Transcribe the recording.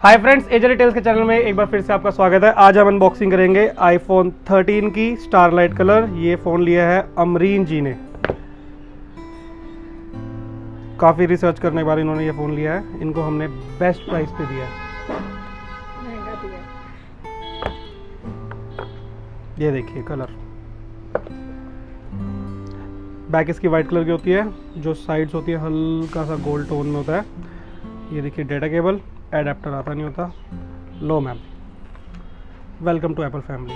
Hi friends, एजे details के channel में एक बार फिर से आपका स्वागत है। आज हम अनबॉक्सिंग करेंगे आईफोन 13 की स्टारलाइट कलर। ये फ़ोन लिया है अमरीन जी ने। काफ़ी रिसर्च करने के बाद इन्होंने ये फ़ोन लिया है। इनको हमने बेस्ट प्राइस पे दिया है। महंगा दिया। ये देखिए कलर, बैक इसकी वाइट कलर की होती है, जो साइड्स होती है हल्का सा गोल्ड टोन में होता है। ये देखिए डेटा केबल, एडाप्टर आता नहीं होता। लो ma'am, welcome to Apple family.